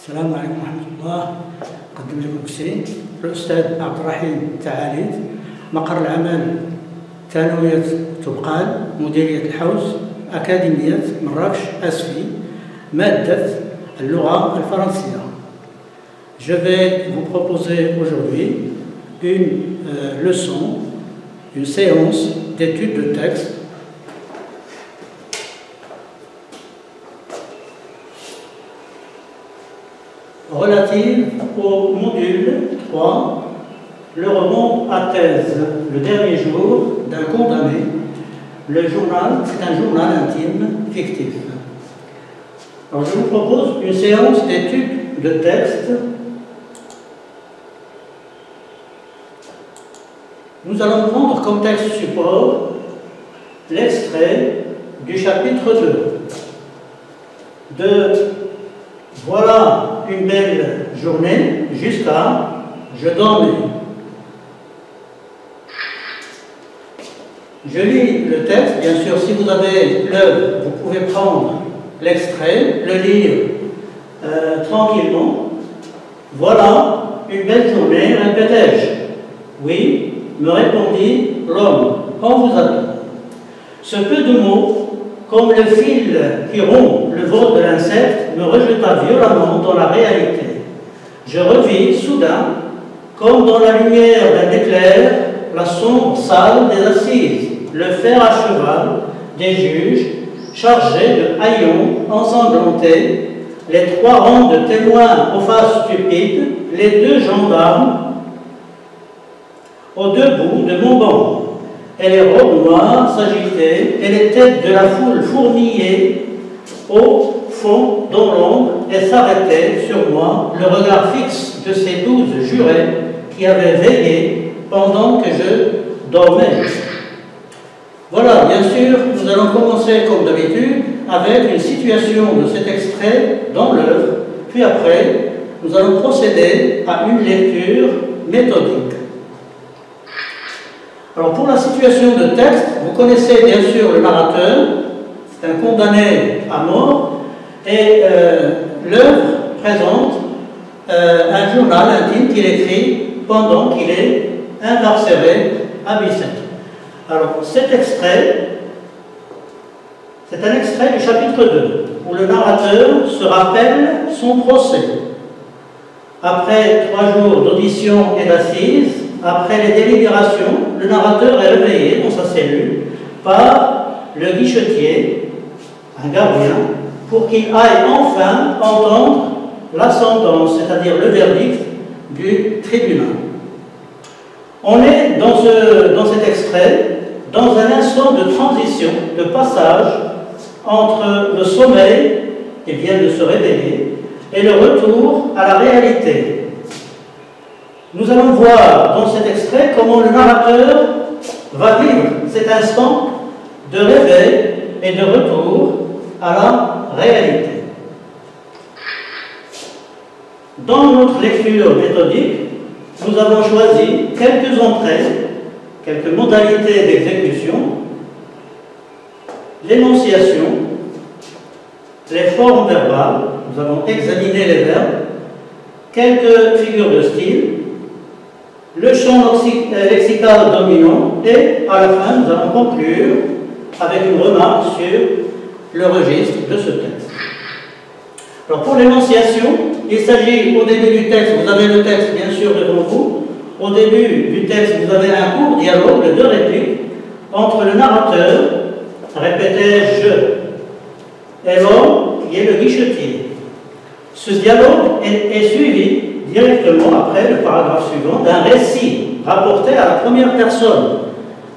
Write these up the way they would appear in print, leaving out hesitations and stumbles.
السلام عليكم ورحمة الله. أقدم لكم باسمي الأستاذ عبد الرحيم تعاليد، مقر العمل ثانوية تبقال، مديرية الحوز، أكاديمية مراكش أسفي، مادة اللغة الفرنسية. Je vais vous proposer aujourd'hui une leçon, une séance d'études de texte relative au module 3, le roman à thèse, le dernier jour d'un condamné. Le journal, c'est un journal intime fictif. Alors je vous propose une séance d'études de texte. Nous allons prendre comme texte support l'extrait du chapitre 2 de Voilà une belle journée jusqu'à Je dormais. Je lis le texte, bien sûr, si vous avez l'œuvre, vous pouvez prendre l'extrait, le lire tranquillement. Voilà une belle journée, répétai-je. Oui, me répondit l'homme, on vous attend. Ce peu de mots, comme le fil qui rompt le vol de l'insecte, me rejeta violemment dans la réalité. Je revis soudain, comme dans la lumière d'un éclair, la sombre salle des assises, le fer à cheval des juges, chargés de haillons ensanglantés, les 3 rangs de témoins aux faces stupides, les 2 gendarmes aux 2 bouts de mon banc. Et les robes noires s'agitaient, et les têtes de la foule fourmillaient au fond dans l'ombre et s'arrêtaient sur moi, le regard fixe de ces 12 jurés qui avaient veillé pendant que je dormais. Voilà, bien sûr, nous allons commencer comme d'habitude avec une situation de cet extrait dans l'œuvre, puis après, nous allons procéder à une lecture méthodique. Alors pour la situation de texte, vous connaissez bien sûr le narrateur, c'est un condamné à mort, et l'œuvre présente un journal intime qu'il écrit pendant qu'il est incarcéré à Bicêtre. Alors cet extrait, c'est un extrait du chapitre 2, où le narrateur se rappelle son procès. Après 3 jours d'audition et d'assises, après les délibérations, le narrateur est réveillé dans sa cellule par le guichetier, un gardien, pour qu'il aille enfin entendre la sentence, c'est-à-dire le verdict du tribunal. On est dans cet extrait dans un instant de transition, de passage entre le sommeil qui vient de se réveiller et le retour à la réalité. Nous allons voir dans cet extrait comment le narrateur va vivre cet instant de réveil et de retour à la réalité. Dans notre lecture méthodique, nous avons choisi quelques entrées, quelques modalités d'exécution, l'énonciation, les formes verbales, nous avons examiné les verbes, quelques figures de style, le champ lexical dominant, et à la fin, nous allons conclure avec une remarque sur le registre de ce texte. Alors pour l'énonciation, il s'agit au début du texte, vous avez le texte bien sûr devant vous, au début du texte, vous avez un court dialogue de 2 répliques entre le narrateur, répétais-je, et l'homme qui est le guichetier. Ce dialogue est suivi directement après le paragraphe suivant d'un récit rapporté à la première personne.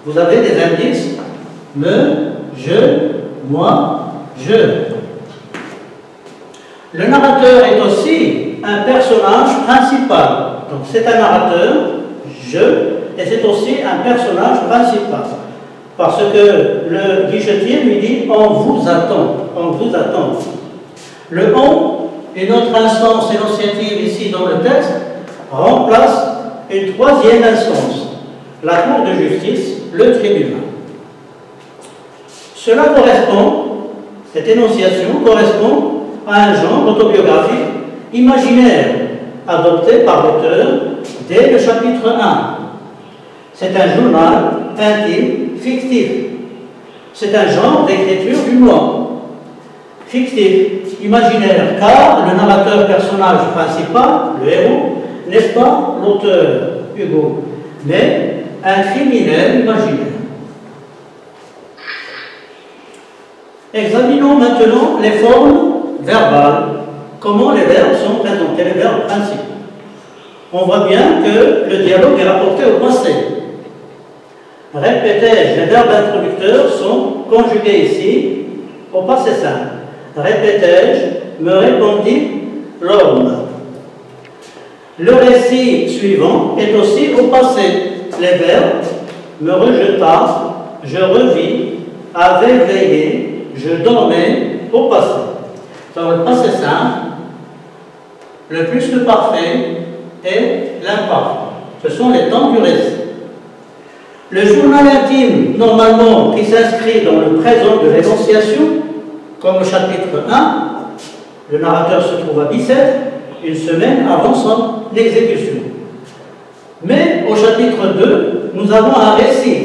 Vous avez des indices me, je, moi, je. Le narrateur est aussi un personnage principal. Donc c'est un narrateur, je, et c'est aussi un personnage principal. Parce que le guichetier lui dit on vous attend, on vous attend. Le on, une autre instance énonciative ici dans le texte, remplace une 3e instance, la Cour de justice, le tribunal. Cela correspond, cette énonciation correspond à un genre autobiographique imaginaire adopté par l'auteur dès le chapitre 1. C'est un journal intime fictif. C'est un genre d'écriture du moi. Fictif, imaginaire, car le narrateur personnage principal, le héros, n'est pas l'auteur, Hugo, mais un criminel imaginaire. Examinons maintenant les formes verbales, comment les verbes sont présentés, les verbes principaux. On voit bien que le dialogue est rapporté au passé. Répétais-je, les verbes introducteurs sont conjugués ici au passé simple. Répétais-je, me répondit l'homme. Le récit suivant est aussi au passé. Les verbes me rejeta, je revis, avait veillé, je dormais au passé. Dans le passé simple, le plus que parfait est l'imparfait. Ce sont les temps du récit. Le journal intime, normalement, qui s'inscrit dans le présent de l'énonciation, comme au chapitre 1, le narrateur se trouve à Bicêtre, une semaine avant son exécution. Mais au chapitre 2, nous avons un récit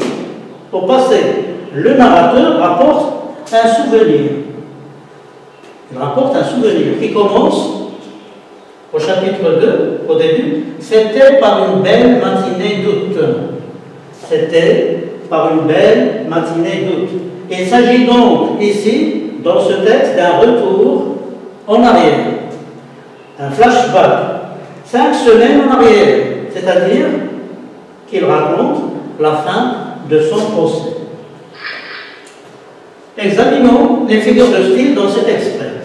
au passé. Le narrateur rapporte un souvenir. Il rapporte un souvenir qui commence au chapitre 2, au début. C'était par une belle matinée d'août. C'était par une belle matinée d'août. Il s'agit donc ici, dans ce texte, d'un retour en arrière. Un flashback. 5 semaines en arrière. C'est-à-dire qu'il raconte la fin de son procès. Examinons les figures de style dans cet extrait.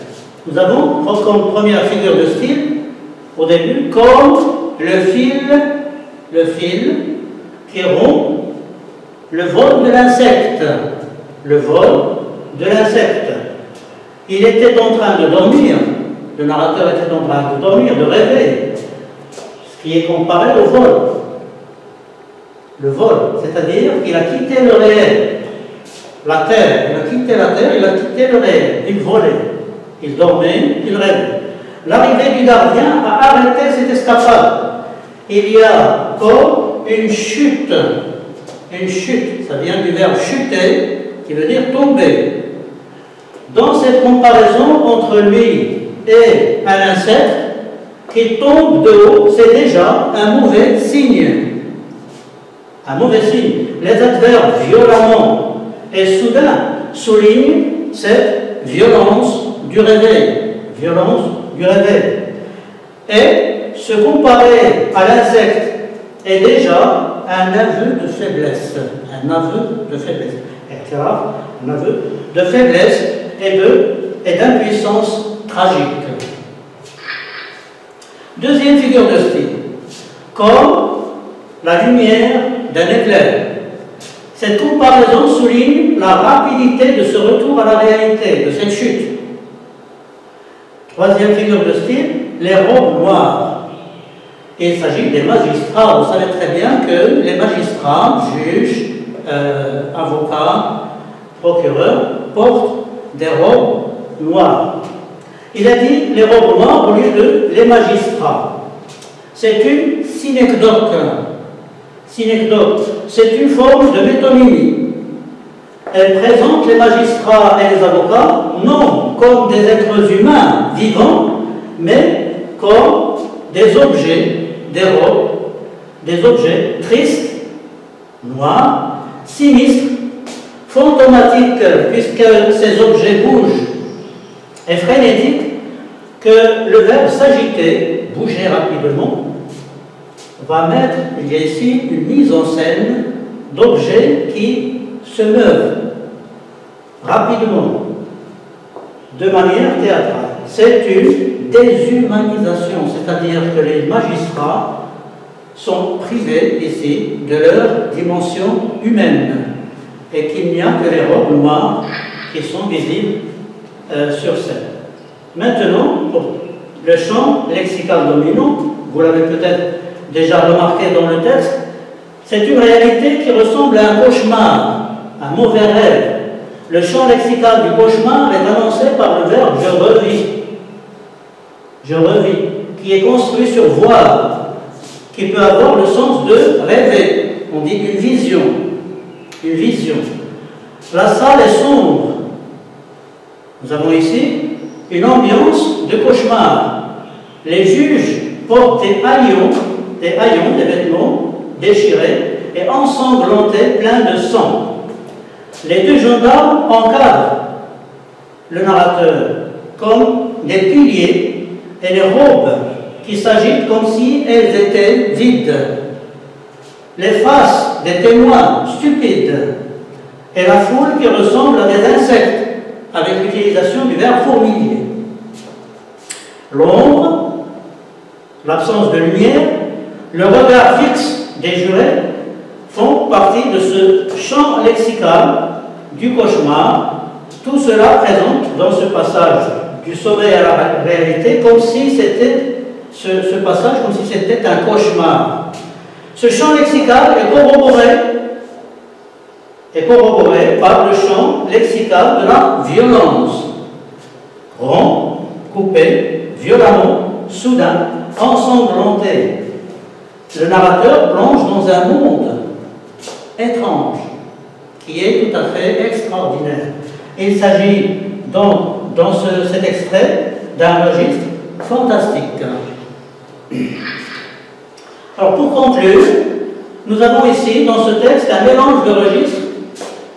Nous avons comme première figure de style, au début, comme le fil qui rompt le vol de l'insecte. Le vol de l'insecte. Il était en train de dormir, le narrateur était en train de dormir, de rêver, ce qui est comparé au vol. Le vol, c'est-à-dire qu'il a quitté le réel. La terre, il a quitté la terre, il a quitté le réel, il volait, il dormait, il rêvait. L'arrivée du gardien a arrêté cette escapade. Il y a comme une chute, ça vient du verbe chuter, qui veut dire tomber. Dans cette comparaison entre lui et un insecte qui tombe de haut, c'est déjà un mauvais signe. Un mauvais signe. Les adverbes violemment et soudain soulignent cette violence du réveil. Violence du réveil. Et se comparer à l'insecte est déjà un aveu de faiblesse. Un aveu de faiblesse. Un aveu de faiblesse et d'impuissance tragique. Deuxième figure de style. Comme la lumière d'un éclair. Cette comparaison souligne la rapidité de ce retour à la réalité, de cette chute. Troisième figure de style, les robes noires. Il s'agit des magistrats. Vous savez très bien que les magistrats, juges, avocats, procureurs, portent des robes noires. Il a dit les robes noires au lieu de les magistrats. C'est une synecdoque. C'est une forme de métonymie. Elle présente les magistrats et les avocats non comme des êtres humains vivants, mais comme des objets, des robes, des objets tristes, noirs, sinistres, fantomatiques, puisque ces objets bougent, et frénétiques, que le verbe s'agiter, bouger rapidement, va mettre, il y a ici une mise en scène d'objets qui se meuvent rapidement, de manière théâtrale. C'est une déshumanisation, c'est-à-dire que les magistrats sont privés ici de leur dimension humaine et qu'il n'y a que les robes noires qui sont visibles sur scène. Maintenant, pour le champ lexical dominant, vous l'avez peut-être déjà remarqué dans le texte, c'est une réalité qui ressemble à un cauchemar, un mauvais rêve. Le champ lexical du cauchemar est annoncé par le verbe « je revis ». Je revis. qui est construit sur voir, qui peut avoir le sens de rêver. On dit une vision. Une vision. La salle est sombre. Nous avons ici une ambiance de cauchemar. Les juges portent des haillons, des vêtements déchirés et ensanglantés, pleins de sang. Les deux gendarmes encadrent le narrateur comme des piliers et les robes qui s'agitent comme si elles étaient vides. Les faces des témoins stupides et la foule qui ressemble à des insectes avec l'utilisation du verbe fourmilier. L'ombre, l'absence de lumière, le regard fixe des jurés font partie de ce champ lexical du cauchemar. Tout cela présente dans ce passage du sommeil à la réalité comme si c'était ce passage comme si c'était un cauchemar. Ce champ lexical est corroboré par le champ lexical de la violence. Rond, coupé, violemment, soudain, ensanglanté. Le narrateur plonge dans un monde étrange qui est tout à fait extraordinaire. Il s'agit donc, dans cet extrait, d'un registre fantastique. Alors, pour conclure, nous avons ici, dans ce texte, un mélange de registres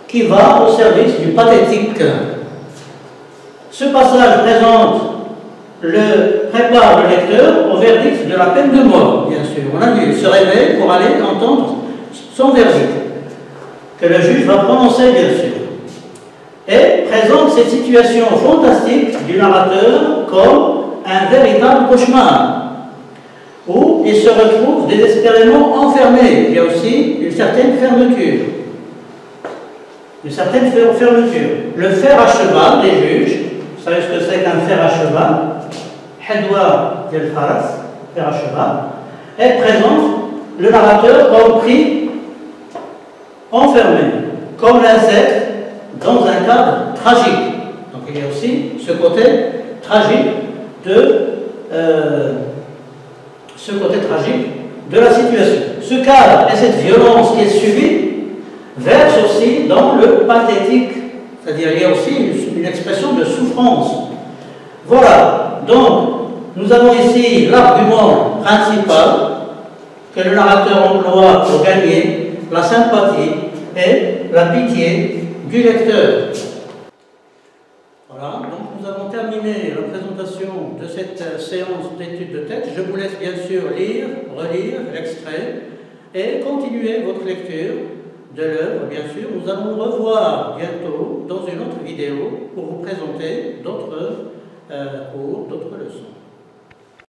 qui va au service du pathétique. Ce passage prépare le lecteur au verdict de la peine de mort, bien sûr. On a vu, il se réveille pour aller entendre son verdict, que le juge va prononcer, bien sûr. Et présente cette situation fantastique du narrateur comme un véritable cauchemar, où il se retrouve désespérément enfermé. Il y a aussi une certaine fermeture. Une certaine fermeture. Le fer à cheval des juges, vous savez ce que c'est qu'un fer à cheval? Hadwa del Faras, fer à cheval, et présente le narrateur comme pris, enfermé, comme l'insecte, dans un cadre tragique. Donc il y a aussi ce côté tragique de la situation. Ce cadre et cette violence qui est subie verse aussi dans le pathétique, c'est-à-dire il y a aussi une expression de souffrance. Voilà, donc nous avons ici l'argument principal que le narrateur emploie pour gagner la sympathie et la pitié du lecteur. Voilà, donc nous avons terminé la présentation de cette séance d'étude de texte. Je vous laisse bien sûr lire, relire l'extrait et continuer votre lecture de l'œuvre, bien sûr. Nous allons nous revoir bientôt dans une autre vidéo pour vous présenter d'autres cours, d'autres leçons.